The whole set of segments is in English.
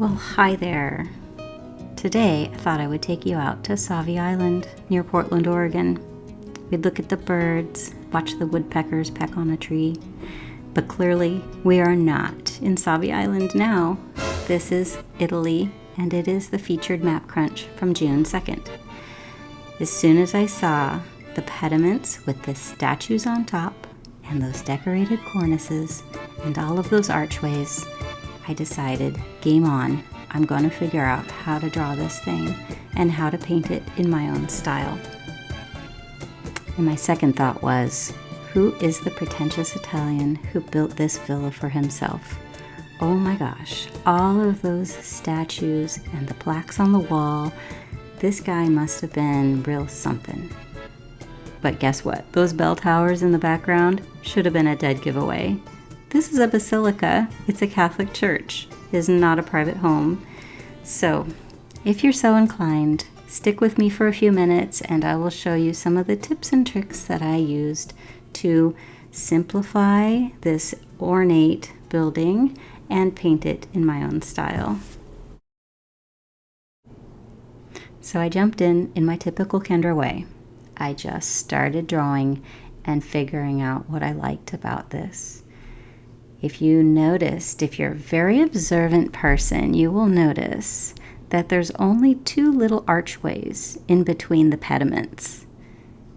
Well, hi there. Today, I thought I would take you out to Sauvie Island near Portland, Oregon. We'd look at the birds, watch the woodpeckers peck on a tree. But clearly, we are not in Sauvie Island now. This is Italy, and it is the featured Mapcrunch from June 2nd. As soon as I saw the pediments with the statues on top, and those decorated cornices, and all of those archways, I decided, game on, I'm going to figure out how to draw this thing and how to paint it in my own style. And my second thought was, who is the pretentious Italian who built this villa for himself? Oh my gosh, all of those statues and the plaques on the wall, this guy must have been real something. But guess what? Those bell towers in the background should have been a dead giveaway. This is a basilica. It's a Catholic church. It is not a private home. So, if you're so inclined, stick with me for a few minutes and I will show you some of the tips and tricks that I used to simplify this ornate building and paint it in my own style. So I jumped in my typical Kendra way. I just started drawing and figuring out what I liked about this. If you noticed, if you're a very observant person, you will notice that there's only two little archways in between the pediments.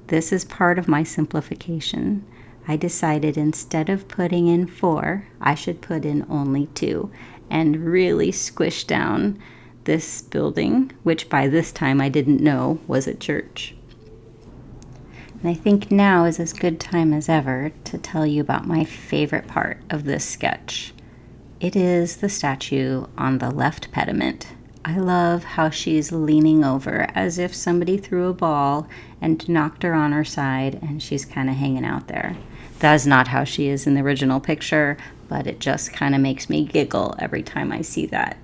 This is part of my simplification. I decided instead of putting in 4, I should put in only 2 and really squish down this building, which by this time I didn't know was a church. And I think now is as good time as ever to tell you about my favorite part of this sketch. It is the statue on the left pediment. I love how she's leaning over as if somebody threw a ball and knocked her on her side and she's kind of hanging out there. That is not how she is in the original picture, but it just kind of makes me giggle every time I see that.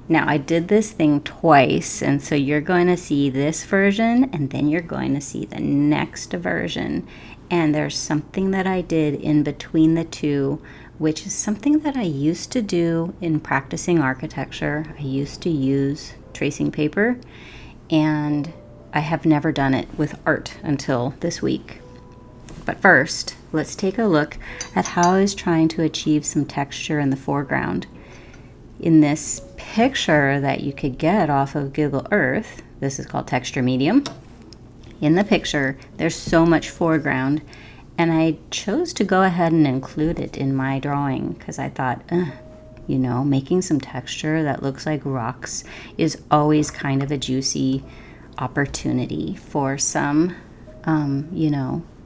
Now, I did this thing twice, and so you're going to see this version, and then you're going to see the next version. And there's something that I did in between the two, which is something that I used to do in practicing architecture. I used to use tracing paper, and I have never done it with art until this week. But first, let's take a look at how I was trying to achieve some texture in the foreground. In this picture that you could get off of Google Earth, this is called texture medium. In the picture, there's so much foreground, and I chose to go ahead and include it in my drawing because I thought, making some texture that looks like rocks is always kind of a juicy opportunity for some,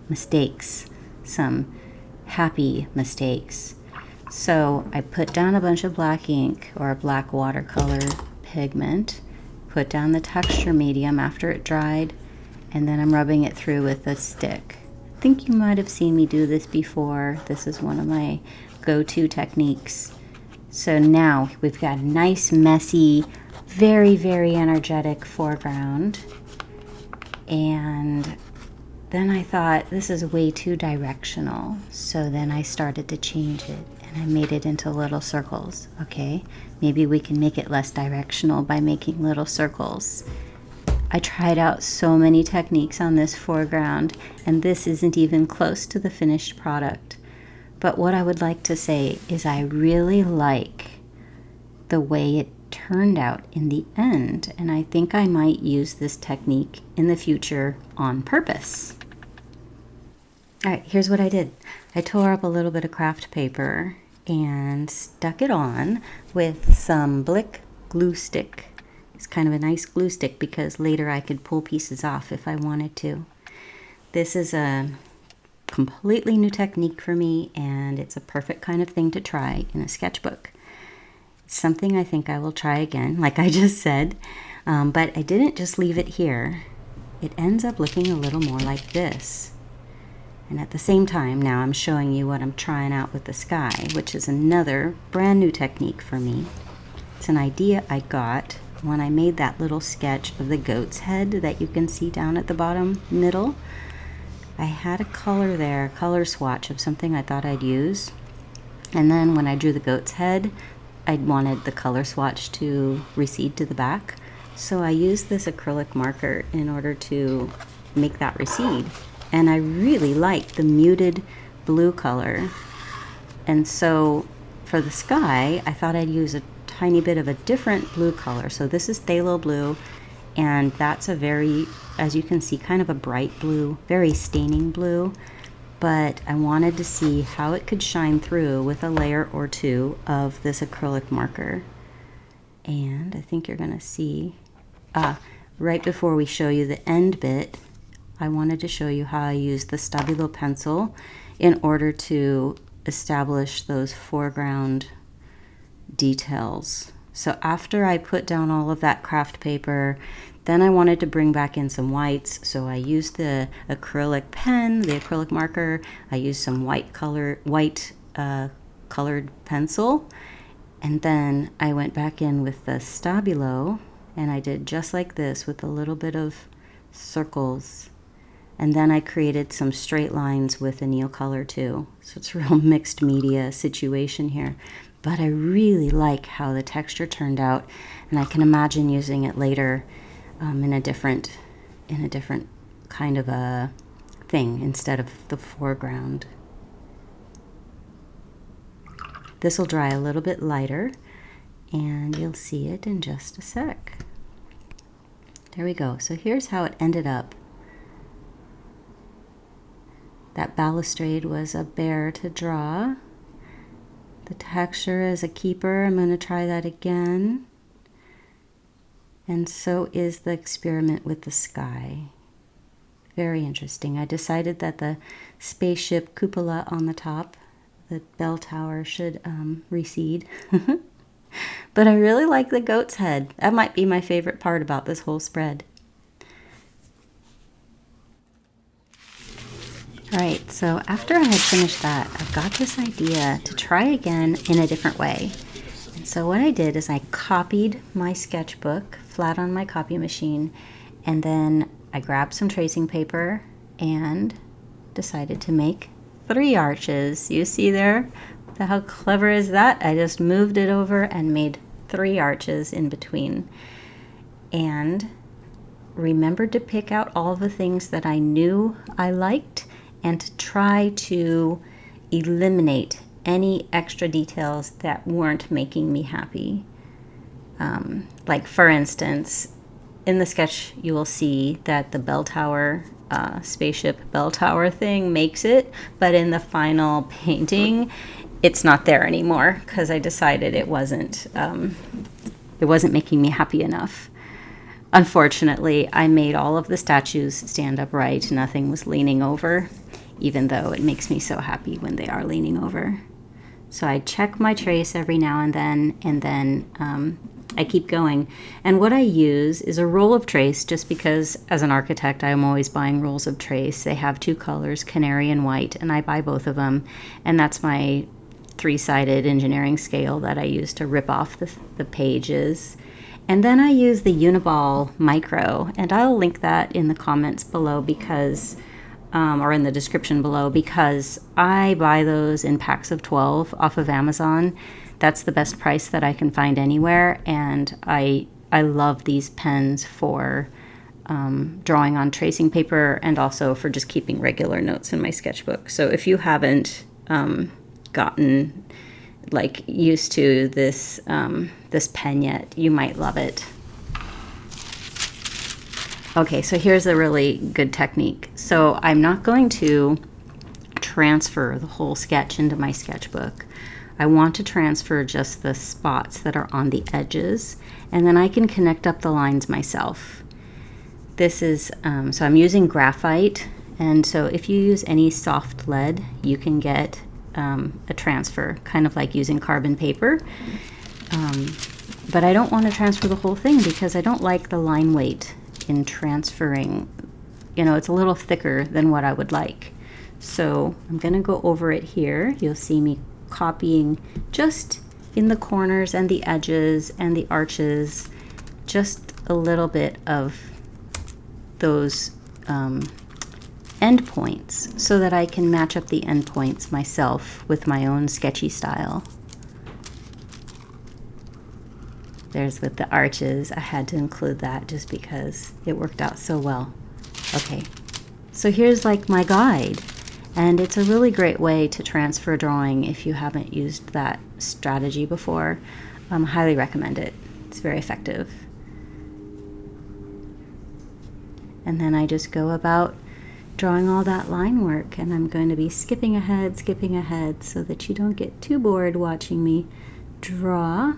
mistakes, some happy mistakes. So I put down a bunch of black ink or a black watercolor pigment, put down the texture medium after it dried, and then I'm rubbing it through with a stick. I think you might have seen me do this before. This is one of my go-to techniques. So now we've got a nice, messy, very, very energetic foreground. And then I thought, this is way too directional. So then I started to change it. And I made it into little circles, okay? Maybe we can make it less directional by making little circles. I tried out so many techniques on this foreground, and this isn't even close to the finished product. But what I would like to say is I really like the way it turned out in the end, and I think I might use this technique in the future on purpose. All right, here's what I did. I tore up a little bit of craft paper and stuck it on with some Blick glue stick. It's kind of a nice glue stick because later I could pull pieces off if I wanted to. This is a completely new technique for me, and it's a perfect kind of thing to try in a sketchbook. It's something I think I will try again, like I just said, but I didn't just leave it here. It ends up looking a little more like this. And at the same time, now I'm showing you what I'm trying out with the sky, which is another brand new technique for me. It's an idea I got when I made that little sketch of the goat's head that you can see down at the bottom middle. I had a color there, a color swatch of something I thought I'd use. And then when I drew the goat's head, I wanted the color swatch to recede to the back. So I used this acrylic marker in order to make that recede. And I really liked the muted blue color. And so for the sky, I thought I'd use a tiny bit of a different blue color. So this is phthalo blue, and that's a very, as you can see, kind of a bright blue, very staining blue. But I wanted to see how it could shine through with a layer or two of this acrylic marker. And I think you're gonna see, right before we show you the end bit, I wanted to show you how I used the Stabilo pencil in order to establish those foreground details. So after I put down all of that craft paper, then I wanted to bring back in some whites. So I used the acrylic pen, the acrylic marker. I used some colored pencil. And then I went back in with the Stabilo, and I did just like this with a little bit of circles. And then I created some straight lines with a Neocolor too. So it's a real mixed media situation here. But I really like how the texture turned out, and I can imagine using it later in a different kind of a thing instead of the foreground. This will dry a little bit lighter, and you'll see it in just a sec. There we go. So here's how it ended up. That balustrade was a bear to draw. The texture is a keeper. I'm going to try that again. And so is the experiment with the sky. Very interesting. I decided that the spaceship cupola on the top, the bell tower, should recede. But I really like the goat's head. That might be my favorite part about this whole spread. All right, so after I had finished that, I got this idea to try again in a different way. And so what I did is I copied my sketchbook flat on my copy machine, and then I grabbed some tracing paper and decided to make 3 arches. You see there? How clever is that? I just moved it over and made 3 arches in between. And remembered to pick out all the things that I knew I liked, and to try to eliminate any extra details that weren't making me happy. Like for instance, in the sketch you will see that the bell tower, spaceship bell tower thing makes it, but in the final painting it's not there anymore because I decided it wasn't making me happy enough. Unfortunately, I made all of the statues stand upright. Nothing was leaning over, even though it makes me so happy when they are leaning over. So I check my trace every now and then I keep going. And what I use is a roll of trace, just because as an architect I'm always buying rolls of trace. They have 2 colors, canary and white, and I buy both of them. And that's my 3-sided engineering scale that I use to rip off the pages. And then I use the Uniball Micro, and I'll link that in the comments below because, or in the description below, because I buy those in packs of 12 off of Amazon. That's the best price that I can find anywhere, and I love these pens for drawing on tracing paper and also for just keeping regular notes in my sketchbook. So if you haven't gotten like used to this this pen yet, you might love it. Okay, so here's a really good technique. So I'm not going to transfer the whole sketch into my sketchbook. I want to transfer just the spots that are on the edges, and then I can connect up the lines myself. This is, so I'm using graphite, and so if you use any soft lead, you can get a transfer, kind of like using carbon paper. But I don't want to transfer the whole thing because I don't like the line weight in transferring. You know, it's a little thicker than what I would like. So I'm going to go over it here. You'll see me copying just in the corners and the edges and the arches, just a little bit of those end points so that I can match up the end points myself with my own sketchy style. there's with the arches. I had to include that just because it worked out so well. Okay, so here's like my guide, and it's a really great way to transfer drawing if you haven't used that strategy before. Highly recommend it. It's very effective. And then I just go about drawing all that line work, and I'm going to be skipping ahead so that you don't get too bored watching me draw.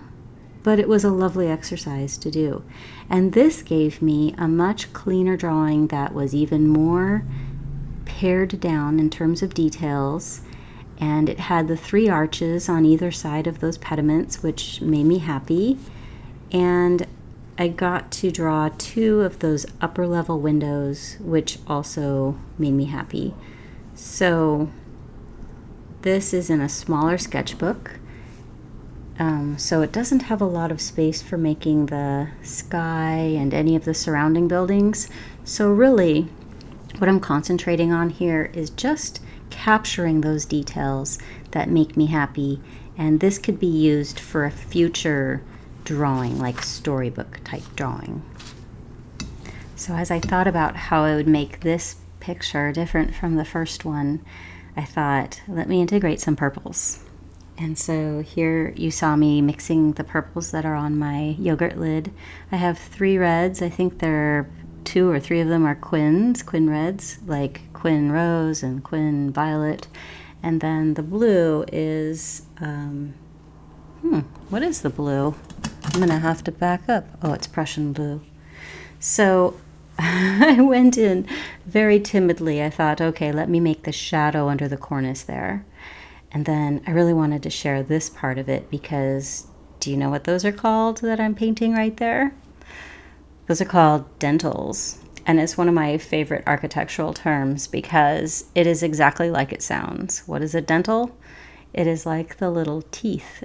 But it was a lovely exercise to do. And this gave me a much cleaner drawing that was even more pared down in terms of details. And it had the 3 arches on either side of those pediments, which made me happy. And I got to draw 2 of those upper level windows, which also made me happy. So this is in a smaller sketchbook. So it doesn't have a lot of space for making the sky and any of the surrounding buildings. So really, what I'm concentrating on here is just capturing those details that make me happy. And this could be used for a future drawing, like storybook type drawing. So as I thought about how I would make this picture different from the first one, I thought, let me integrate some purples. And so here you saw me mixing the purples that are on my yogurt lid. I have 3 reds. I think there are 2 or 3 of them are quin reds, like quin rose and quin violet. And then the blue is, what is the blue? I'm gonna have to back up. Oh, it's Prussian blue. So I went in very timidly. I thought, okay, let me make the shadow under the cornice there. And then I really wanted to share this part of it because do you know what those are called that I'm painting right there? Those are called dentils. And it's one of my favorite architectural terms because it is exactly like it sounds. What is a dentil? It is like the little teeth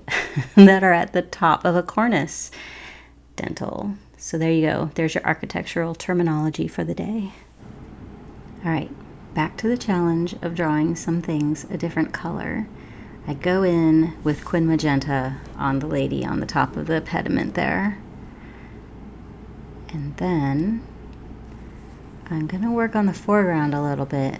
that are at the top of a cornice. Dentil. So there you go. There's your architectural terminology for the day. All right, back to the challenge of drawing some things a different color. I go in with quin magenta on the lady on the top of the pediment there. And then I'm going to work on the foreground a little bit.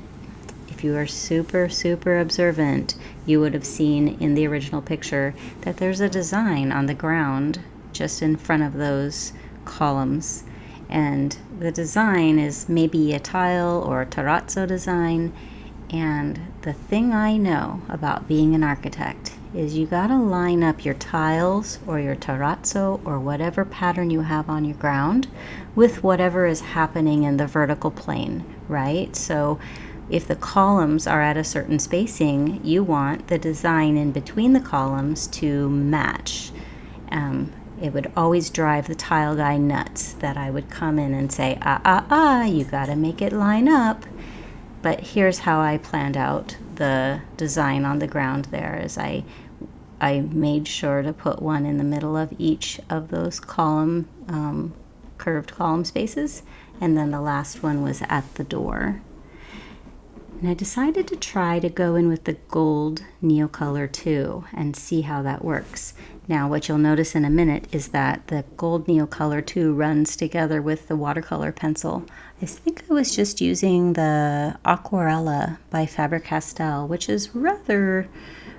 If you are super, super observant, you would have seen in the original picture that there's a design on the ground just in front of those columns. And the design is maybe a tile or a terrazzo design. And the thing I know about being an architect is you gotta line up your tiles or your terrazzo or whatever pattern you have on your ground with whatever is happening in the vertical plane, right? So if the columns are at a certain spacing, you want the design in between the columns to match. It would always drive the tile guy nuts that I would come in and say, you gotta make it line up. But here's how I planned out the design on the ground there is I made sure to put one in the middle of each of those column, curved column spaces, and then the last one was at the door. And I decided to try to go in with the gold Neocolor too and see how that works. Now what you'll notice in a minute is that the gold Neocolor 2 runs together with the watercolor pencil. I think I was just using the Aquarella by Faber-Castell, which is rather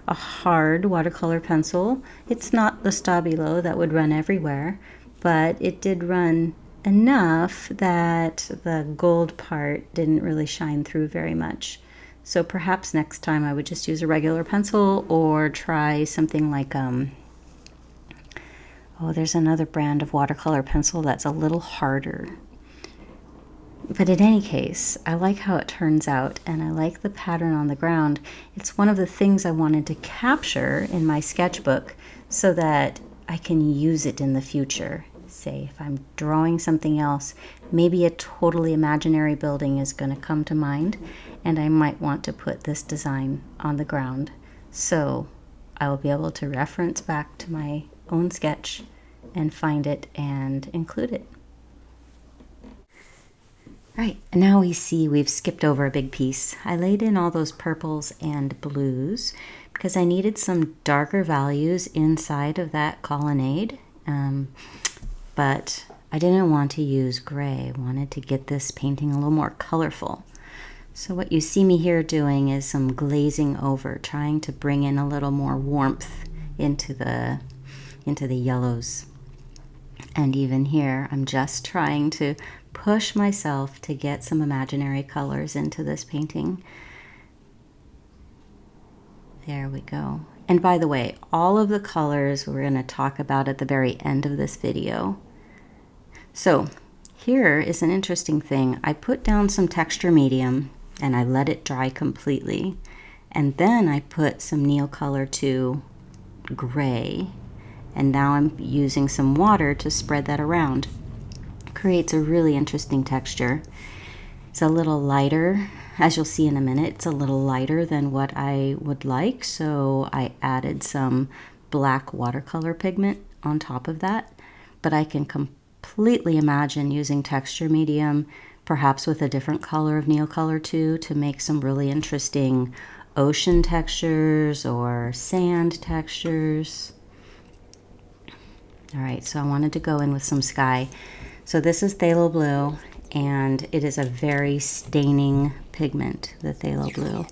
a hard watercolor pencil. It's not the Stabilo that would run everywhere, but it did run enough that the gold part didn't really shine through very much. So perhaps next time I would just use a regular pencil or try something like there's another brand of watercolor pencil that's a little harder. But in any case, I like how it turns out and I like the pattern on the ground. It's one of the things I wanted to capture in my sketchbook so that I can use it in the future. Say if I'm drawing something else, maybe a totally imaginary building is going to come to mind and I might want to put this design on the ground. So I will be able to reference back to my own sketch and find it and include it. Right, and now we see we've skipped over a big piece. I laid in all those purples and blues because I needed some darker values inside of that colonnade. but I didn't want to use gray. I wanted to get this painting a little more colorful. So what you see me here doing is some glazing over, trying to bring in a little more warmth into the yellows. And even here, I'm just trying to push myself to get some imaginary colors into this painting. There we go. And by the way, all of the colors we're going to talk about at the very end of this video. So here is an interesting thing. I put down some texture medium and I let it dry completely. And then I put some Neocolor 2 gray. And now I'm using some water to spread that around. It creates a really interesting texture. It's a little lighter, as you'll see in a minute. It's a little lighter than what I would like, so I added some black watercolor pigment on top of that. But I can completely imagine using texture medium, perhaps with a different color of Neocolor 2, to make some really interesting ocean textures or sand textures. All right, so I wanted to go in with some sky. So this is phthalo blue, and it is a very staining pigment, the phthalo blue.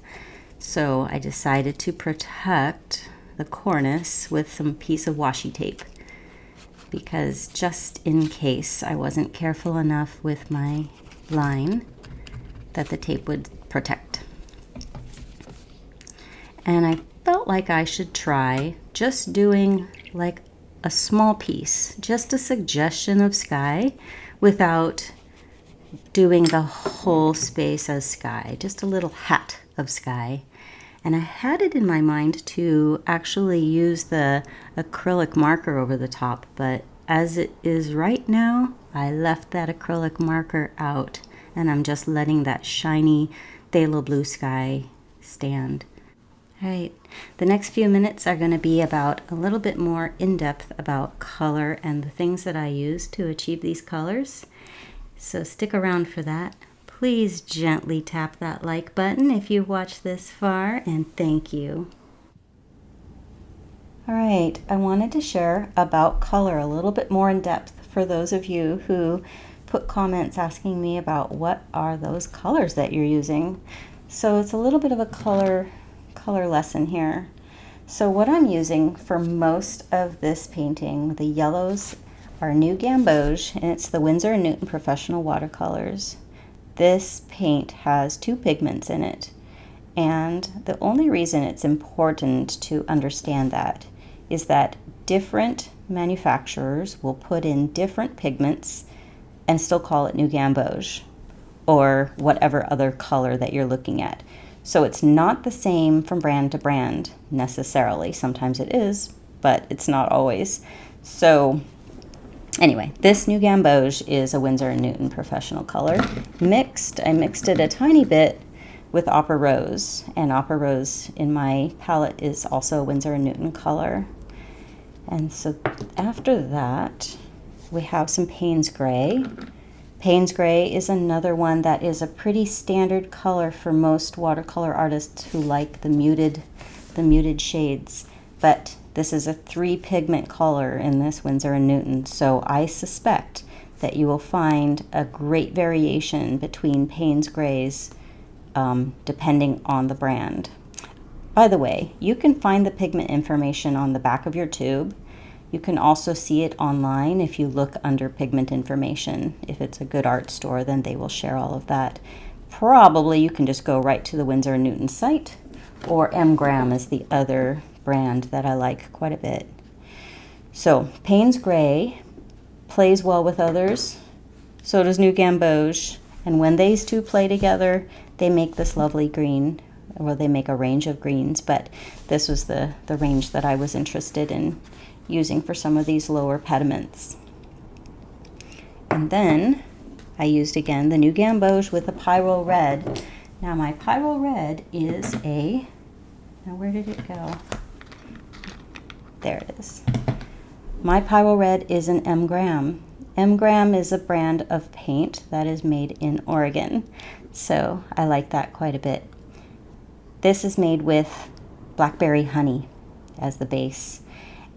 So I decided to protect the cornice with some piece of washi tape, because just in case I wasn't careful enough with my line, that the tape would protect. And I felt like I should try just doing like a small piece, just a suggestion of sky, without doing the whole space as sky, just a little hat of sky. And I had it in my mind to actually use the acrylic marker over the top, but as it is right now, I left that acrylic marker out, and I'm just letting that shiny phthalo blue sky stand. All right, the next few minutes are going to be about a little bit more in-depth about color and the things that I use to achieve these colors. So stick around for that. Please gently tap that like button if you watched this far, and thank you. All right, I wanted to share about color a little bit more in depth for those of you who put comments asking me about what are those colors that you're using. So it's a little bit of a color lesson here. So what I'm using for most of this painting, the yellows are New Gamboge, and it's the Winsor & Newton Professional Watercolors. This paint has 2 pigments in it, and the only reason it's important to understand that is that different manufacturers will put in different pigments and still call it New Gamboge or whatever other color that you're looking at. So it's not the same from brand to brand necessarily. Sometimes it is, but it's not always. So anyway, this New Gamboge is a Winsor & Newton Professional color. I mixed it a tiny bit with Opera Rose, and Opera Rose in my palette is also a Winsor & Newton color. And so after that, we have some Payne's Gray. Payne's Gray is another one that is a pretty standard color for most watercolor artists who like the muted shades. But this is a 3 pigment color in this Winsor & Newton, so I suspect that you will find a great variation between Payne's Grays depending on the brand. By the way, you can find the pigment information on the back of your tube. You can also see it online if you look under pigment information. If it's a good art store, then they will share all of that. Probably you can just go right to the Winsor & Newton site, or M. Graham is the other brand that I like quite a bit. So Payne's Gray plays well with others, so does New Gamboge, and when these 2 play together, they make this lovely green, or they make a range of greens, but this was the range that I was interested in using for some of these lower pediments. And then I used again the New Gamboge with a Pyro Red. Now my Pyro Red is now where did it go? There it is. My Pyro Red is an M. Graham. M. Graham is a brand of paint that is made in Oregon, so I like that quite a bit. This is made with blackberry honey as the base.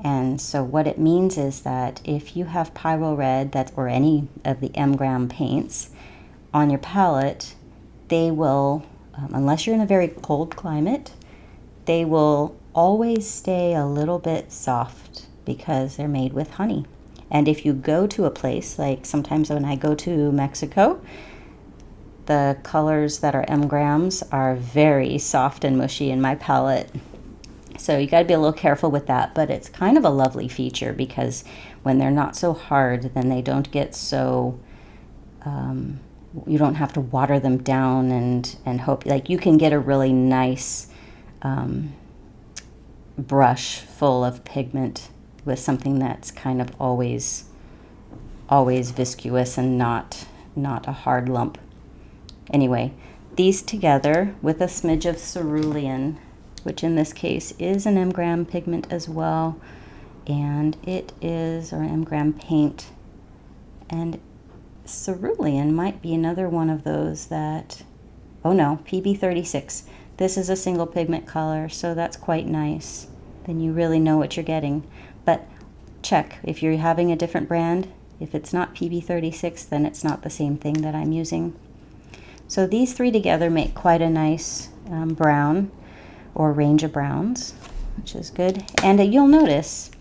And so what it means is that if you have Pyro Red or any of the M-gram paints on your palette, they will, unless you're in a very cold climate, they will always stay a little bit soft because they're made with honey. And if you go to a place, like sometimes when I go to Mexico, the colors that are M-grams are very soft and mushy in my palette. So you got to be a little careful with that, but it's kind of a lovely feature because when they're not so hard, then they don't get so, you don't have to water them down and hope, like you can get a really nice brush full of pigment with something that's kind of always viscous and not a hard lump. Anyway, these together with a smidge of cerulean, which in this case is an M-gram pigment as well, and it is, or M-gram paint, and cerulean might be another one of those that, oh no, PB36. This is a single pigment color, so that's quite nice. Then you really know what you're getting. But check, if you're having a different brand, if it's not PB36, then it's not the same thing that I'm using. So these three together make quite a nice brown, or range of browns, which is good. And you'll notice,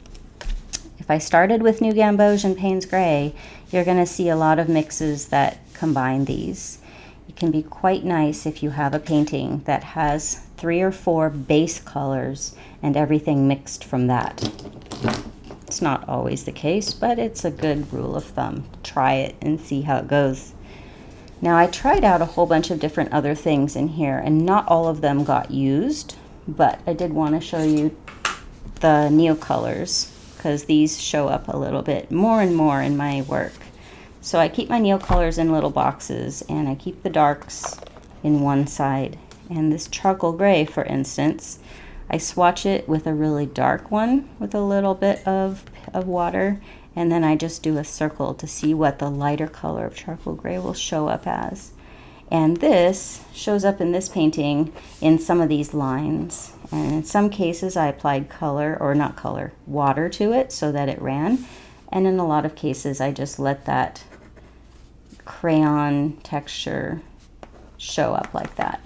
if I started with New Gamboge and Payne's Gray, you're going to see a lot of mixes that combine these. It can be quite nice if you have a painting that has 3 or 4 base colors and everything mixed from that. It's not always the case, but it's a good rule of thumb. Try it and see how it goes. Now I tried out a whole bunch of different other things in here, and not all of them got used, but I did want to show you the Neocolors because these show up a little bit more and more in my work. So I keep my Neocolors in little boxes, and I keep the darks in one side. And this charcoal gray, for instance, I swatch it with a really dark one with a little bit of water, and then I just do a circle to see what the lighter color of charcoal gray will show up as. And this shows up in this painting in some of these lines. And in some cases I applied color, or not color, water to it so that it ran. And in a lot of cases I just let that crayon texture show up like that.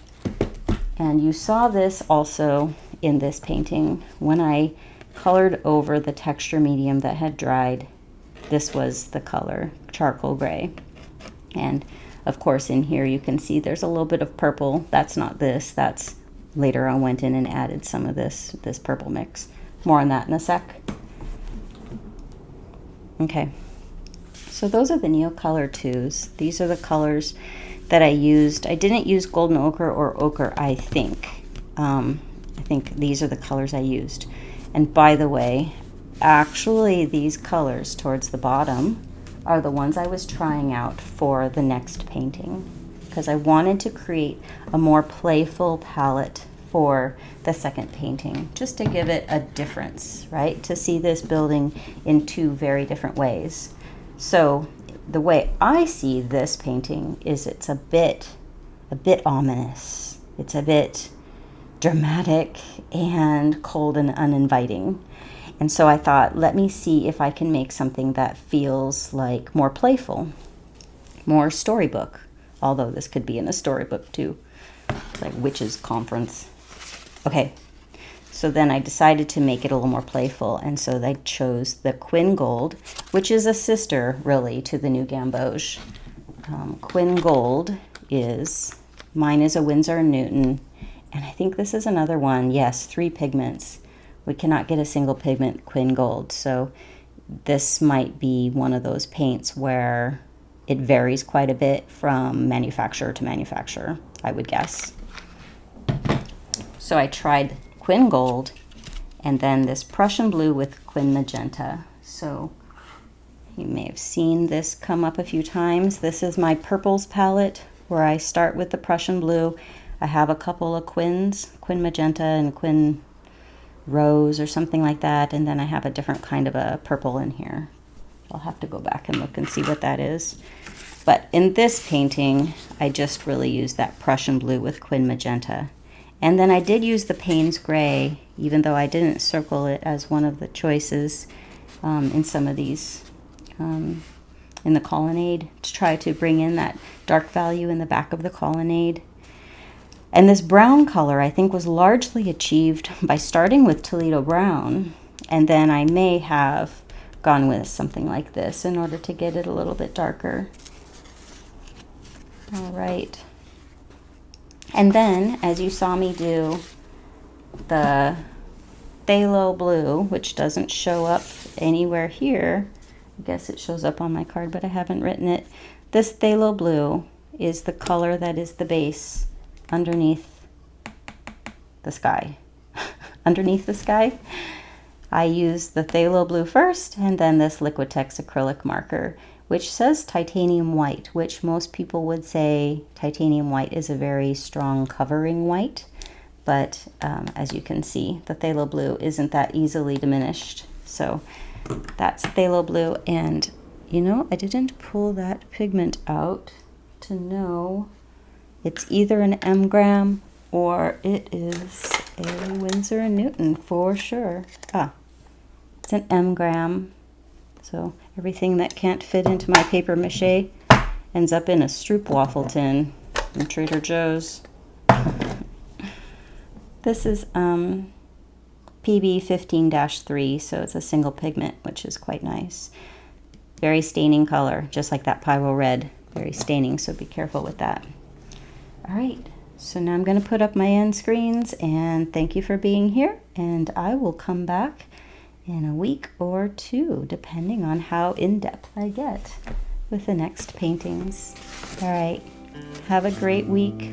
And you saw this also in this painting when I colored over the texture medium that had dried. This was the color, charcoal gray. And of course in here you can see there's a little bit of purple. That's not this, that's later I went in and added some of this purple mix. More on that in a sec. Okay, so those are the Neocolor 2s. These are the colors that I used. I didn't use golden ochre or ochre, I think. I think these are the colors I used. And by the way, actually these colors towards the bottom are the ones I was trying out for the next painting, because I wanted to create a more playful palette for the second painting, just to give it a difference, right? To see this building in 2 very different ways. So the way I see this painting is it's a bit ominous. It's a bit dramatic and cold and uninviting. And so I thought, let me see if I can make something that feels like more playful, more storybook, although this could be in a storybook too, like witches conference. Okay, so then I decided to make it a little more playful, and so I chose the Quin Gold, which is a sister really to the New Gamboge. Quin Gold is, mine is a Winsor & Newton, and I think this is another one, yes, 3 pigments. We cannot get a single pigment Quin Gold, so this might be one of those paints where it varies quite a bit from manufacturer to manufacturer, I would guess. So I tried Quin Gold and then this Prussian Blue with Quin Magenta. So you may have seen this come up a few times. This is my purples palette where I start with the Prussian Blue. I have a couple of Quins, Quin Magenta and Quin Rose or something like that, and then I have a different kind of a purple in here. I'll have to go back and look and see what that is. But in this painting, I just really used that Prussian Blue with Quin Magenta. And then I did use the Payne's Gray even though I didn't circle it as one of the choices in some of these in the colonnade, to try to bring in that dark value in the back of the colonnade. And this brown color, I think, was largely achieved by starting with Toledo brown, and then I may have gone with something like this in order to get it a little bit darker. All right. And then, as you saw me do the phthalo blue, which doesn't show up anywhere here, I guess it shows up on my card, but I haven't written it. This phthalo blue is the color that is the base underneath the sky. Underneath the sky, I use the phthalo blue first, and then this Liquitex acrylic marker, which says titanium white, which most people would say titanium white is a very strong covering white. But as you can see, the phthalo blue isn't that easily diminished. So that's phthalo blue. And you know, I didn't pull that pigment out to know it's either an M-gram or it is a Winsor & Newton for sure. It's an M-gram. So everything that can't fit into my paper mache ends up in a stroopwafel tin from Trader Joe's. This is PB 15-3, so it's a single pigment, which is quite nice. Very staining color, just like that Pyro Red. Very staining, so be careful with that. All right, so now I'm going to put up my end screens, and thank you for being here, and I will come back in a week or two, depending on how in-depth I get with the next paintings. All right, have a great week.